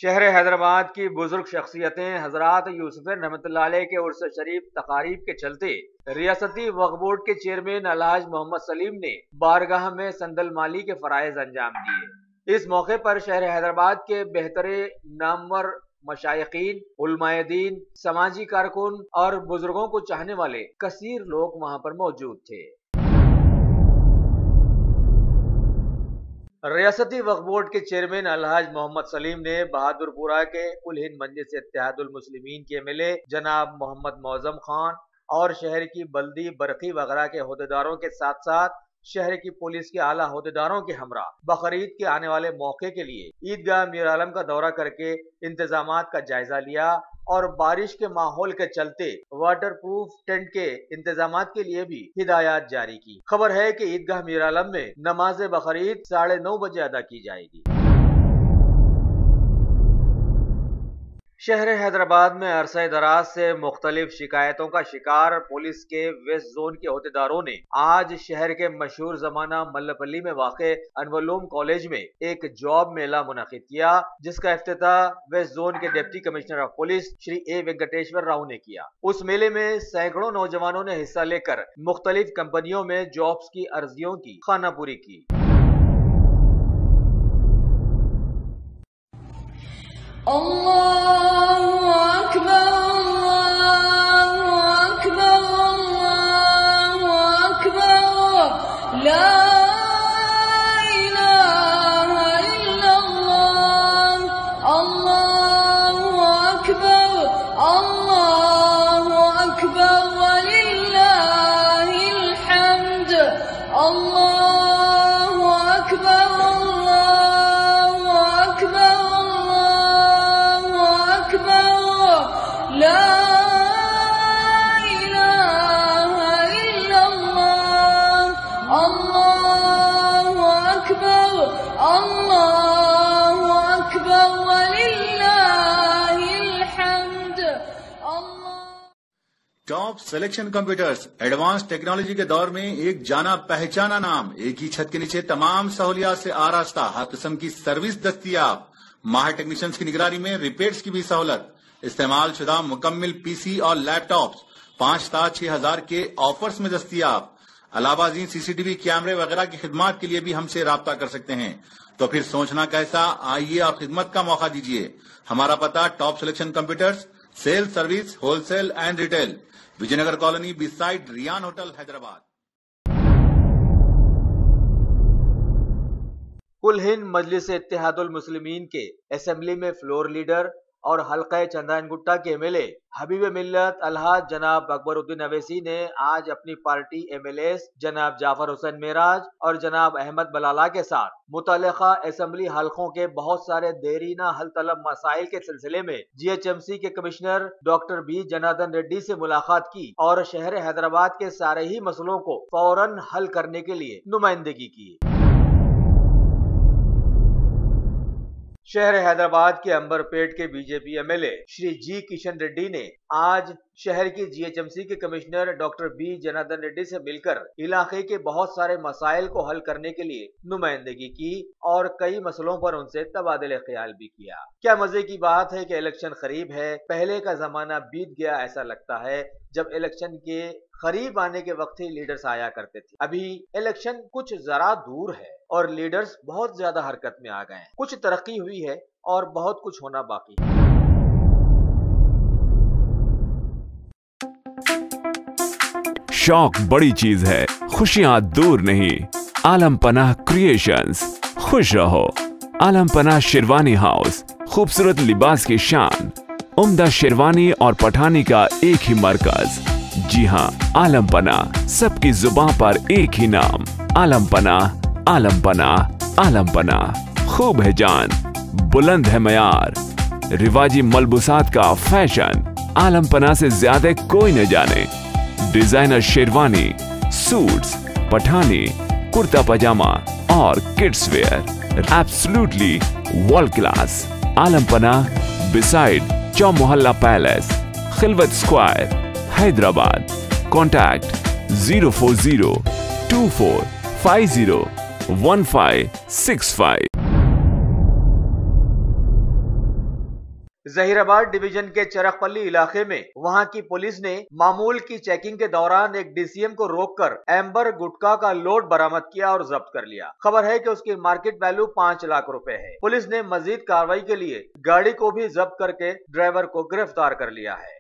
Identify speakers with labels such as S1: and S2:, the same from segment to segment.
S1: शहर हैदराबाद की बुजुर्ग शख्सियतें हजरात यूसुफ रहमतुल्लाह अलैह के उर्स शरीफ तकारीब के चलते रियासती वक्फ बोर्ड के चेयरमैन अलहाज मोहम्मद सलीम ने बारगाह में संदल माली के फराइज अंजाम दिए। इस मौके पर शहर हैदराबाद के बेहतरे नामवर मशाइखीन, उलमाए दीन, समाजी कारकुन और बुजुर्गों को चाहने वाले कसीर लोग वहां पर मौजूद थे। रियासती वक्फ बोर्ड के चेयरमैन अलहाज मोहम्मद सलीम ने बहादुरपुरा के कुल हिंद मजलिस इत्तेहादुल मुस्लिमीन के एमएलए जनाब मोहम्मद मौजम खान और शहर की बल्दी बरकी वगैरह के अहदेदारों के साथ साथ शहर की पुलिस के आला अहदेदारों के हमरा बकरीद के आने वाले मौके के लिए ईदगाह मीर आलम का दौरा करके इंतजामात का जायजा लिया और बारिश के माहौल के चलते वाटर प्रूफ टेंट के इंतजामात के लिए भी हिदायत जारी की। खबर है कि ईदगाह मीर आलम में नमाज बकरीद 9:30 बजे अदा की जाएगी। शहर हैदराबाद में अरसे दराज से मुख्तलिफ शिकायतों का शिकार पुलिस के वेस्ट जोन के अहदेदारों ने आज शहर के मशहूर जमाना मल्लपल्ली में वाक़े अनवरउलूम कॉलेज में एक जॉब मेला मुनक़िद किया, जिसका इफ्तिताह वेस्ट जोन के deputy commissioner of police Shri A Venkateshwar Rao ने किया। उस मेले में सैकड़ों नौजवानों ने हिस्सा लेकर मुख्तलिफ कंपनियों में जॉब्स की अर्जियों की खानापुरी की।
S2: अल्लाहु अकबर, अल्लाहु अकबर, अल्लाहु अकबर, ला इलाहा इल्लल्लाह, अल्लाहु अकबर, अल्लाहु अकबर, वलिल्लाहिल हम्द, अल्लाहु अकबर, अल्लाहु अकबर, ला इलाहा इल्लल्लाह, अल्लाहु अकबर, अल्लाहु अकबर, वलिल्लाहिल हम्द।
S3: Top selection computers advance technology के दौर में एक जाना पहचाना नाम, एक ही छत के नीचे तमाम सहूलियात से आरास्ता, हर किस्म की सर्विस दस्तियाब, माहिर टेक्नीशियंस की निगरानी में रिपेयर्स की भी सहूलत, इस्तेमाल शुदा मुकम्मल पीसी और लैपटॉप्स 5,6,000 के ऑफर्स में दस्तियाब। अलावा सीसीटीवी कैमरे वगैरह की खिदमत के लिए भी हमसे राब्ता कर सकते हैं। तो फिर सोचना कैसा, आइए और खिदमत का मौका दीजिए। हमारा पता top selection computers, sale service, wholesale and retail, Vijayanagar colony beside Riyan hotel, Hyderabad.
S1: Kul Hind मजलिस इत्तेहादुल मुस्लिमीन के असेंबली में फ्लोर लीडर और हल्का चंदान गुट्टा के एमएलए हबीब मिल्लत अलहाज जनाब अकबरुद्दीन अवैसी ने आज अपनी पार्टी एमएलएस जनाब जाफर हुसैन मेराज और जनाब अहमद बलाला के साथ मुतल्लिका असेंबली हलकों के बहुत सारे देरीना हल तलब मसाइल के सिलसिले में जीएचएमसी के commissioner doctor B Janardhan Reddy से मुलाकात की और शहर हैदराबाद के सारे ही मसलों को फौरन हल करने के लिए नुमाइंदगी की। शहर हैदराबाद के अंबरपेट के BJP MLA Shri G Kishan Reddy ने आज शहर की जीएचएमसी के commissioner doctor B Janardhan Reddy से मिलकर इलाके के बहुत सारे मसाइल को हल करने के लिए नुमाइंदगी की और कई मसलों पर उनसे तबादले ख्याल भी किया। क्या मजे की बात है कि इलेक्शन करीब है, पहले का जमाना बीत गया ऐसा लगता है जब इलेक्शन के करीब आने के वक्त ही लीडर्स आया करते थे। अभी इलेक्शन कुछ जरा दूर है और लीडर्स बहुत ज्यादा हरकत में आ गए हैं। कुछ तरक्की हुई है और बहुत कुछ होना बाकी है।
S4: शौक बड़ी चीज है, खुशियां दूर नहीं। आलम पनाह क्रिएशंस, खुश रहो। आलम पनाह शेरवानी हाउस, खूबसूरत लिबास की शान, उम्दा शेरवानी और पठानी का एक ही मरकज। जी हाँ, आलम पनाह, सबकी जुबान पर एक ही नाम, आलम पनाह, आलम पनाह, आलम पनाह। खूब है जान, बुलंद है मयार, रिवाजी मलबूसात का फैशन, आलम पनाह से ज्यादा कोई न जाने। डिजाइनर शेरवानी, सूट्स, पठानी, कुर्ता पजामा और kids wear, absolutely world class. Alam Panah beside Chowmahalla palace, Khilwat square, Hyderabad. Contact 04024501565।
S1: Zaheerabad division के चरखपल्ली इलाके में वहां की पुलिस ने मामूल की चेकिंग के दौरान एक डीसीएम को रोककर एम्बर गुटखा का लोड बरामद किया और जब्त कर लिया। खबर है कि उसकी मार्केट वैल्यू 5 लाख रुपए है। पुलिस ने मजीद कार्रवाई के लिए गाड़ी को भी जब्त करके ड्राइवर को गिरफ्तार कर लिया है।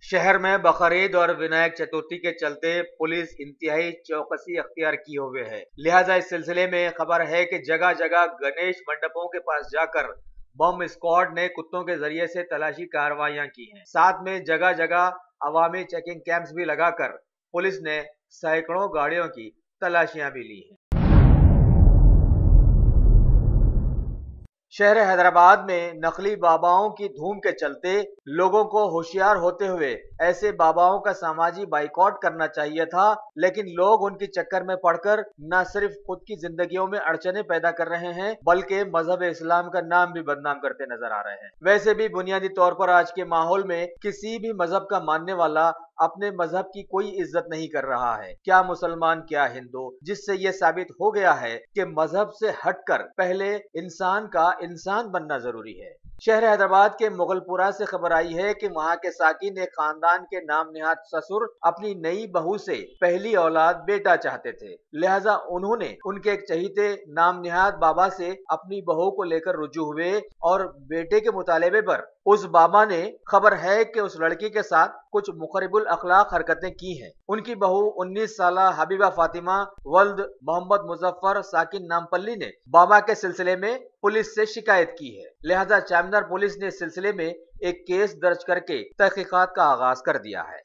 S1: शहर में बकरीद और विनायक चतुर्थी के चलते पुलिस इंतहाई चौकसी अख्तियार किए हुए है। लिहाजा इस सिलसिले में खबर है कि जगह जगह गणेश मंडपों के पास जाकर बम स्क्वाड ने कुत्तों के जरिए से तलाशी कार्रवाइयां की हैं। साथ में जगह जगह अवामी चेकिंग कैंप्स भी लगाकर पुलिस ने सैकड़ों गाड़ियों की तलाशियां भी ली हैं। शहर हैदराबाद में नकली बाबाओं की धूम के चलते लोगों को होशियार होते हुए ऐसे बाबाओं का सामाजिक बाइकॉट करना चाहिए था, लेकिन लोग उनके चक्कर में पड़कर न सिर्फ खुद की जिंदगियों में अड़चने पैदा कर रहे हैं बल्कि मजहब इस्लाम का नाम भी बदनाम करते नजर आ रहे हैं। वैसे भी बुनियादी तौर पर आज के माहौल में किसी भी मजहब का मानने वाला अपने मजहब की कोई इज्जत नहीं कर रहा है, क्या मुसलमान क्या हिंदू, जिससे ये साबित हो गया है कि मजहब से हटकर पहले इंसान का इंसान बनना जरूरी है। शहर हैदराबाद के मुगलपुरा से खबर आई है कि वहां के साकिन एक खानदान के नाम निहाद ससुर अपनी नई बहू से पहली औलाद बेटा चाहते थे। लिहाजा उन्होंने उनके एक चहीते नाम निहाद बाबा से अपनी बहू को लेकर रुजू हुए और बेटे के मुतालबे पर उस बाबा ने खबर है कि उस लड़की के साथ कुछ मुखरिबुल अखलाक हरकतें की हैं। उनकी बहू 19 साल हबीबा फातिमा वल्द मोहम्मद मुजफ्फर साकिन नामपल्ली ने बाबा के सिलसिले में पुलिस से शिकायत की है। लिहाजा चामनार पुलिस ने इस सिलसिले में एक केस दर्ज करके तहकीकात का आगाज कर दिया है।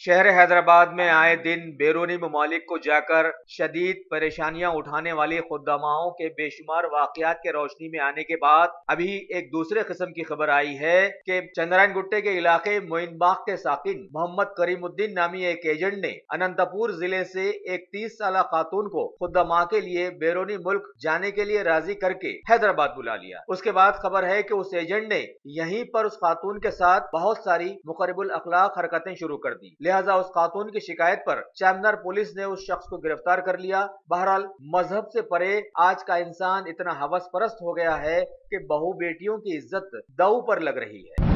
S1: शहर हैदराबाद में आए दिन बैरूनी ममालिक को जाकर शदीद परेशानियां उठाने वाली खुद्दमाओं के बेशुमार वाकयात के रोशनी में आने के बाद अभी एक दूसरे किस्म की खबर आई है कि चंद्रायन गुट्टे के इलाके मोइनबाग के साकिन मोहम्मद करीमुद्दीन नामी एक एजेंट ने अनंतपुर जिले से एक 30 साल खातून को खुद्दमा के लिए बैरूनी मुल्क जाने के लिए राजी करके हैदराबाद बुला लिया। उसके बाद खबर है कि उस एजेंट ने यहीं पर उस खातून के साथ बहुत सारी मुखरिबुल अखलाक हरकतें शुरू कर दी। लिहाजा उस खातून की शिकायत पर चामनार पुलिस ने उस शख्स को गिरफ्तार कर लिया। बहरहाल मजहब से परे आज का इंसान इतना हवस परस्त हो गया है कि बहू बेटियों की इज्जत दांव पर लग रही है।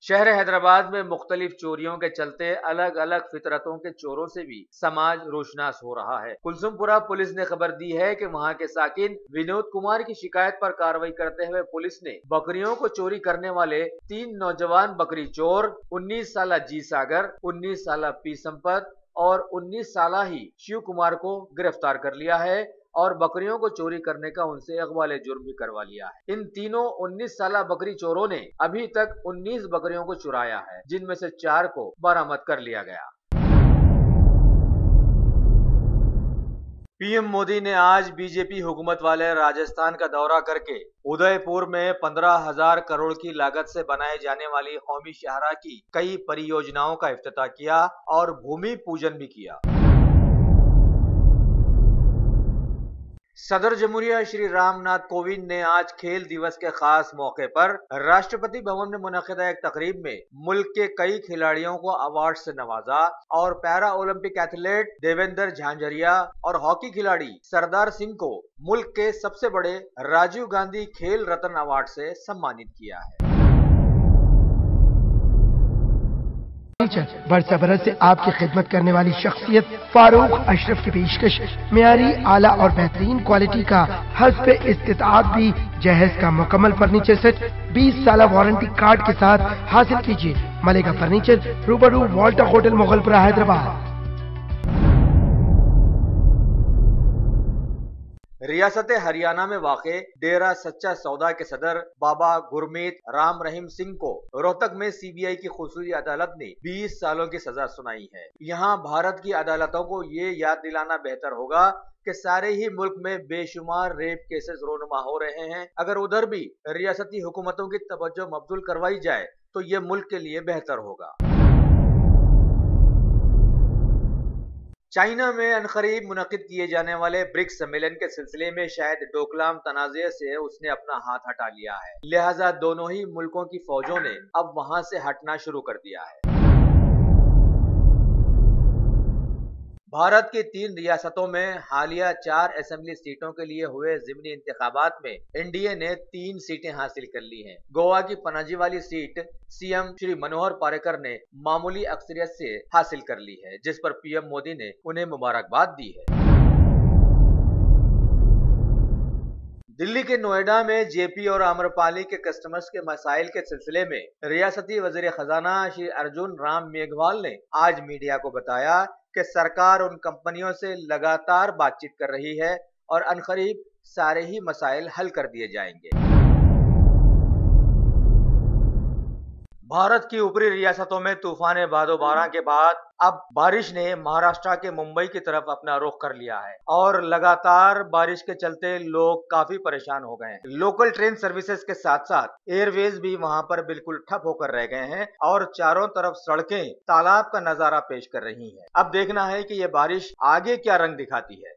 S1: शहर हैदराबाद में मुख्तलिफ चोरियों के चलते अलग अलग फितरतों के चोरों से भी समाज रोशनास हो रहा है। कुलसुमपुरा पुलिस ने खबर दी है कि वहां के साकिन विनोद कुमार की शिकायत पर कार्रवाई करते हुए पुलिस ने बकरियों को चोरी करने वाले 3 नौजवान बकरी चोर 19 साल जी सागर, 19 साल पी संपत और 19 साल ही शिव कुमार को गिरफ्तार कर लिया है और बकरियों को चोरी करने का उनसे अगवाले जुर्म भी करवा लिया है। इन तीनों 19 साल बकरी चोरों ने अभी तक 19 बकरियों को चुराया है, जिनमें से 4 को बरामद कर लिया गया। पीएम मोदी ने आज बीजेपी हुकूमत वाले राजस्थान का दौरा करके उदयपुर में 15,000 करोड़ की लागत से बनाए जाने वाली कौमी शाहराह की कई परियोजनाओं का इफ्तिताह किया और भूमि पूजन भी किया। सदर जमहूरिया श्री रामनाथ कोविंद ने आज खेल दिवस के खास मौके पर राष्ट्रपति भवन में मुनक़िदा एक तकरीब में मुल्क के कई खिलाड़ियों को अवार्ड से नवाजा और para Olympic athlete Devendra Jhajharia और हॉकी खिलाड़ी सरदार सिंह को मुल्क के सबसे बड़े राजीव गांधी खेल रत्न अवार्ड से सम्मानित किया है।
S5: बरसा बरस से आपकी खिदमत करने वाली शख्सियत फारूक अशरफ की पेशकश मियारी आला और बेहतरीन क्वालिटी का हस्ब इस्तिताअत भी जहेज का मुकम्मल फर्नीचर सेट 20 साल वारंटी कार्ड के साथ हासिल कीजिए। मलेगा फर्नीचर, रूबरू वॉल्टर होटल, मुगलपुरा, हैदराबाद।
S1: रियासत हरियाणा में वाक़े डेरा सच्चा सौदा के सदर बाबा गुरमीत राम रहीम सिंह को रोहतक में सीबीआई की खुसूसी अदालत ने 20 सालों की सजा सुनाई है। यहाँ भारत की अदालतों को ये याद दिलाना बेहतर होगा कि सारे ही मुल्क में बेशुमार रेप केसेस रोनुमा हो रहे हैं। अगर उधर भी रियासती हुकूमतों की तवज्जो मबजूल करवाई जाए तो ये मुल्क के लिए बेहतर होगा। चाइना में अनकरीब मुनक़िद किए जाने वाले ब्रिक्स सम्मेलन के सिलसिले में शायद डोकलाम तनाज़े से उसने अपना हाथ हटा लिया है। लिहाजा दोनों ही मुल्कों की फौजों ने अब वहां से हटना शुरू कर दिया है। भारत की 3 रियासतों में हालिया 4 असेंबली सीटों के लिए हुए ज़िमनी इंतखाबात में एनडीए ने 3 सीटें हासिल कर ली हैं। गोवा की पनाजी वाली सीट सीएम श्री मनोहर पारिकर ने मामूली अक्सरियत से हासिल कर ली है, जिस पर पीएम मोदी ने उन्हें मुबारकबाद दी है। दिल्ली के नोएडा में जेपी और आम्रपाली के कस्टमर्स के मसाइल के सिलसिले में रियासती वजीर खजाना श्री अर्जुन राम मेघवाल ने आज मीडिया को बताया कि सरकार उन कंपनियों से लगातार बातचीत कर रही है और अनकरीब सारे ही मसाइल हल कर दिए जाएंगे। भारत की ऊपरी रियासतों में तूफान भादो-12 के बाद अब बारिश ने महाराष्ट्र के मुंबई की तरफ अपना रुख कर लिया है और लगातार बारिश के चलते लोग काफी परेशान हो गए हैं। लोकल ट्रेन सर्विसेज के साथ साथ एयरवेज भी वहां पर बिल्कुल ठप होकर रह गए हैं और चारों तरफ सड़कें तालाब का नजारा पेश कर रही हैं। अब देखना है कि ये बारिश आगे क्या रंग दिखाती है।